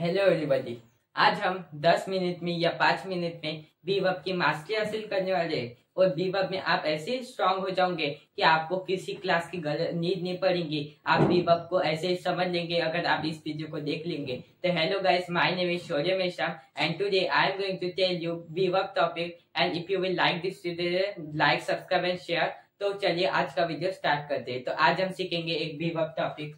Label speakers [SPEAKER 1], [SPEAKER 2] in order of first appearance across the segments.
[SPEAKER 1] Hello everybody. आज हम 10 minute में या 5 मिनट में बीवर्ब की मास्टरी हासिल करने वाले हैं और बीवर्ब में आप ऐसे स्ट्रांग हो जाओगे कि आपको किसी क्लास की नीड नहीं पड़ेगी। आप बीवर्ब को ऐसे ही समझ लेंगे अगर आप इस वीडियो को देख लेंगे। तो hello guys, my name is Shaurya Meshram and today I am going to tell you be verb topic and if you will like this video, like, subscribe and share. तो चलिए आज का वीडियो स्टार्ट करते हैं। तो आज हम सीखेंगे एक बीवर्ब टॉपिक।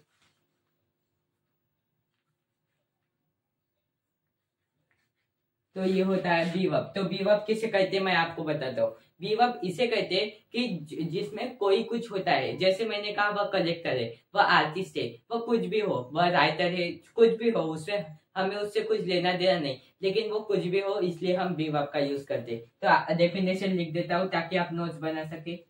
[SPEAKER 1] तो ये होता है बीवर्ब। तो बीवर्ब किसे कहते हैं मैं आपको बताता हूँ। बीवर्ब इसे कहते हैं कि जिसमें कोई कुछ होता है। जैसे मैंने कहा वह कलेक्टर है, वह आर्टिस्ट है, वह कुछ भी हो, वह राइटर है, कुछ भी हो, उसमें हमें उससे कुछ लेना देना नहीं, लेकिन वो कुछ भी हो इसलिए हम बीवर्ब का यूज करते हैं। तो डेफिनेशन लिख देता हूँ ताकि आप नोट्स बना सके।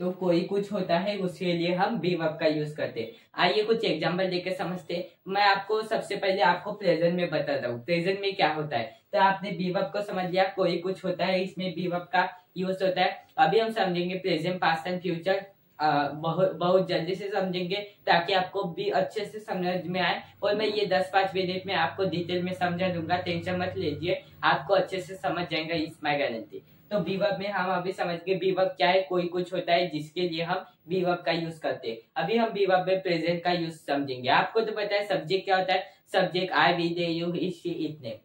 [SPEAKER 1] तो कोई कुछ होता है उसके लिए हम बीवर्ब का यूज करते हैं। आइए कुछ एग्जांपल देके समझते हैं। मैं आपको सबसे पहले आपको प्रेजेंट में बताता हूँ प्रेजेंट में क्या होता है। तो आपने बीवर्ब को समझ लिया, कोई कुछ होता है, इसमें बीवर्ब का यूज होता है। अभी हम समझेंगे प्रेजेंट, पास्ट एंड फ्यूचर। बहुत बहुत जल्दी से समझेंगे ताकि आपको भी अच्छे से समझ में आए। और मैं ये 10-5 मिनट में आपको डिटेल में समझा दूंगा, टेंशन मत लीजिए, आपको अच्छे से समझ जाएगा, इस माय गारंटी। तो बीवर्ब में हम अभी समझ गए बीवर्ब क्या है। कोई कुछ होता है जिसके लिए हम बीवर्ब का यूज करते हैं। अभी हम बीवर्ब में प्रेजेंट का यूज समझेंगे। आपको तो पता है सब्जेक्ट क्या होता है। Subject I, we, they, you, he, she, इतने।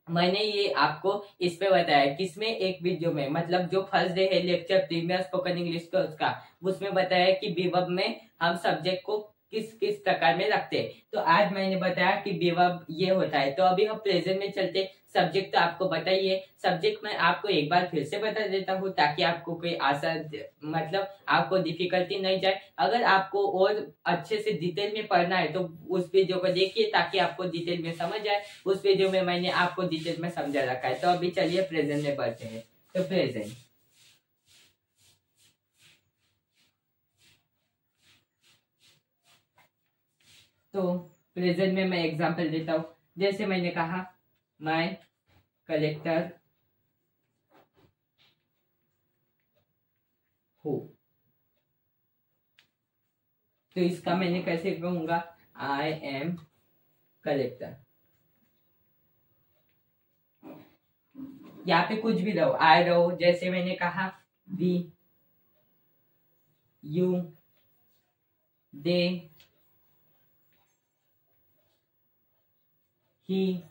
[SPEAKER 1] मैंने ये आपको इस पे बताया किसमें, एक वीडियो में, मतलब जो फर्स्ट डे है लेक्चर प्रीमियर स्पोकन इंग्लिश का उसका, उसमें बताया कि बीवर्ब में हम सब्जेक्ट को किस किस प्रकार में रखते हैं। तो आज मैंने बताया कि बीवर्ब ये होता है। तो अभी हम प्रेजेंट में चलते। सब्जेक्ट तो आपको बताइए, सब्जेक्ट मैं आपको एक बार फिर से बता देता हूँ ताकि आपको कोई आसान, मतलब आपको डिफिकल्टी नहीं जाए। अगर आपको और अच्छे से डिटेल में पढ़ना है तो उस वीडियो को देखिए ताकि आपको डिटेल में समझ आए। उस वीडियो में मैंने आपको डिटेल में समझा रखा है। तो अभी चलिए प्रेजेंट में बढ़ते हैं। तो प्रेजेंट, तो प्रेजेंट में मैं एग्जांपल देता हूँ। जैसे मैंने कहा माय कलेक्टर हूँ, तो इसका मैंने कैसे कहूंगा, आई एम कलेक्टर। यहाँ पे कुछ भी रहो, आई रहो, जैसे मैंने कहा वी, यू, दे, ही,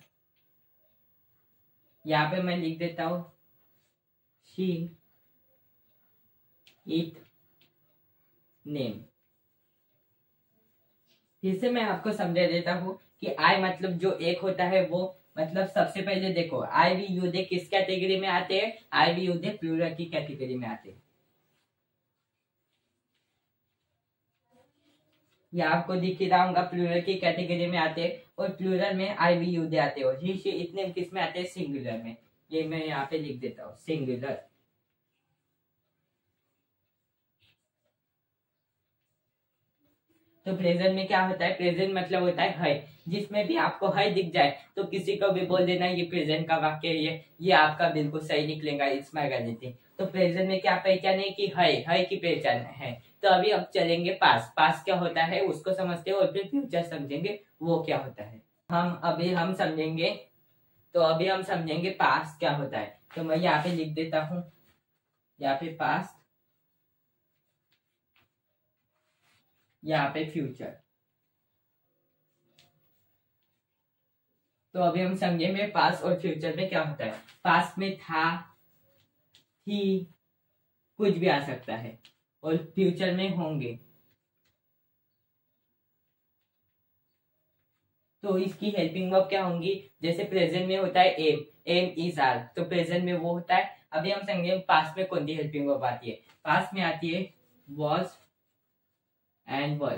[SPEAKER 1] यहाँ पे मैं लिख देता हूं शी, इट, नेम। फिर से मैं आपको समझा देता हूँ कि आई मतलब जो एक होता है वो, मतलब सबसे पहले देखो आई, वी, यू, दे किस कैटेगरी में आते हैं। आई, वी, यू, दे प्लूरल की कैटेगरी में आते हैं। ये आपको दिख ही रहा होगा, प्लूरल की कैटेगरी में आते हैं। और प्लूरल में आई, वी, यू, दे आते हो। ही, शी, इतने किस में आते हैं, सिंगुलर में। ये मैं यहाँ पे लिख देता हूँ सिंगुलर। तो प्रेजेंट में क्या होता है, प्रेजेंट मतलब होता है। जिसमें भी आपको है दिख जाए तो किसी को भी बोल देना ये प्रेजेंट का वाक्य है, ये आपका बिल्कुल सही निकलेगा, इसमें गारंटी। तो प्रेजेंट में क्या पहचान है कि है की पहचान है। तो अभी अब चलेंगे पास। पास क्या होता है उसको समझते हैं और फिर फ्यूचर समझेंगे वो क्या होता है। हम समझेंगे। तो अभी हम समझेंगे पास क्या होता है। तो मैं यहाँ पे लिख देता हूँ, यहाँ पे पास, यहाँ पे फ्यूचर। तो अभी हम समझेंगे पास्ट और फ्यूचर में क्या होता है। पास्ट में था, थी, कुछ भी आ सकता है, और फ्यूचर में होंगे। तो इसकी हेल्पिंग वर्ब क्या होंगी। जैसे प्रेजेंट में होता है एम, एम इज आर, तो प्रेजेंट में वो होता है। अभी हम समझेंगे पास्ट में कौन सी हेल्पिंग वर्ब आती है। पास्ट में आती है वॉज एंड वर।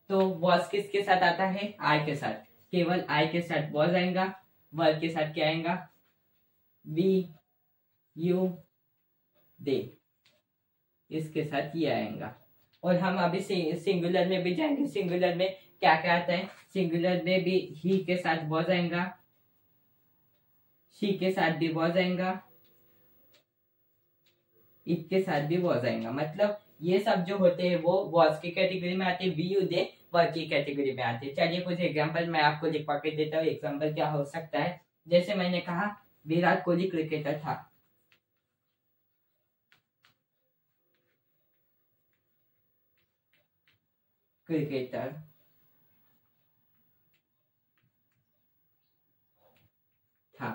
[SPEAKER 1] तो वॉज किसके साथ आता है, आई के साथ। केवल आई के साथ वॉज आएगा, वर के साथ क्या आएगा, वी, यू, दे, इसके साथ ये आएगा। और हम अभी सिंगुलर में भी जाएंगे। सिंगुलर में क्या क्या आता है, सिंगुलर में भी ही के साथ वॉज आएगा, शी के साथ भी वॉज आएगा, इट के साथ भी वॉज आएगा। मतलब ये सब जो होते हैं वो वॉज की कैटेगरी में आते हैं, वी यू दे वर्ब की कैटेगरी में आते हैं। चलिए कुछ एग्जांपल मैं आपको लिखवा के देता हूँ। एग्जांपल क्या हो सकता है, जैसे मैंने कहा विराट कोहली क्रिकेटर था, क्रिकेटर था।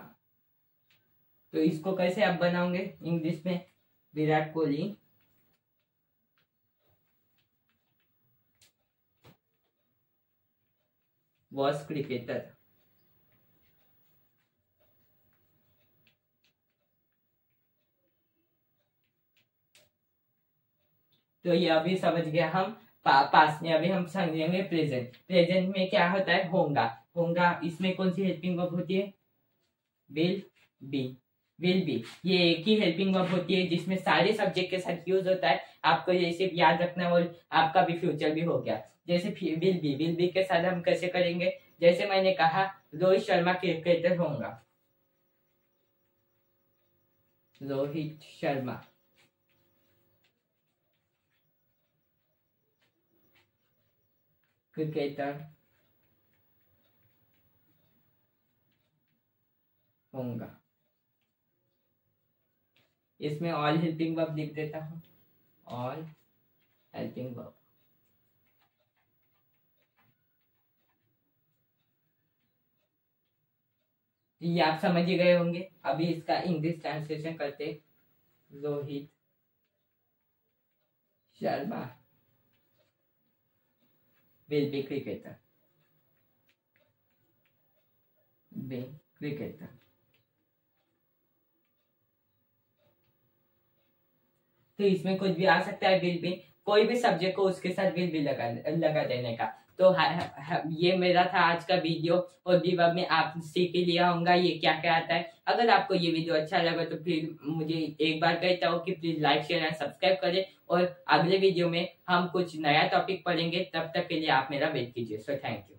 [SPEAKER 1] तो इसको कैसे आप बनाओगे इंग्लिश में, विराट कोहली वॉज क्रिकेटर। तो ये अभी समझ गया हम पास में। अभी हम समझेंगे प्रेजेंट। प्रेजेंट में क्या होता है, होगा। होगा इसमें कौन सी हेल्पिंग वर्ब होती है, विल बी। विल बी ये एक ही हेल्पिंग वर्ब होती है जिसमें सारे सब्जेक्ट के साथ यूज होता है। आपको ये सिर्फ याद रखना और आपका भी फ्यूचर भी हो गया। जैसे विल बी के साथ हम कैसे करेंगे, जैसे मैंने कहा रोहित शर्मा क्रिकेटर होगा, रोहित शर्मा क्रिकेटर होगा। इसमें ऑल हेल्पिंग वर्ब लिख देता हूं, ऑल हेल्पिंग वर्ब। ये आप समझ ही गए होंगे। अभी इसका इंग्लिश ट्रांसलेशन करते, Rohit Sharma will be cricketer, be cricketer. तो इसमें कुछ भी आ सकता है, विल बी, कोई भी सब्जेक्ट को उसके साथ विल भी लगा देने का। तो ये मेरा था आज का वीडियो। और भी वर्ब में आप सीख ही लिया होगा ये क्या क्या आता है। अगर आपको ये वीडियो अच्छा लगा तो प्लीज मुझे एक बार कहता हूँ कि please like share and subscribe करें। और अगले वीडियो में हम कुछ नया टॉपिक पढ़ेंगे, तब तक के लिए आप मेरा वेट कीजिए। So thank you.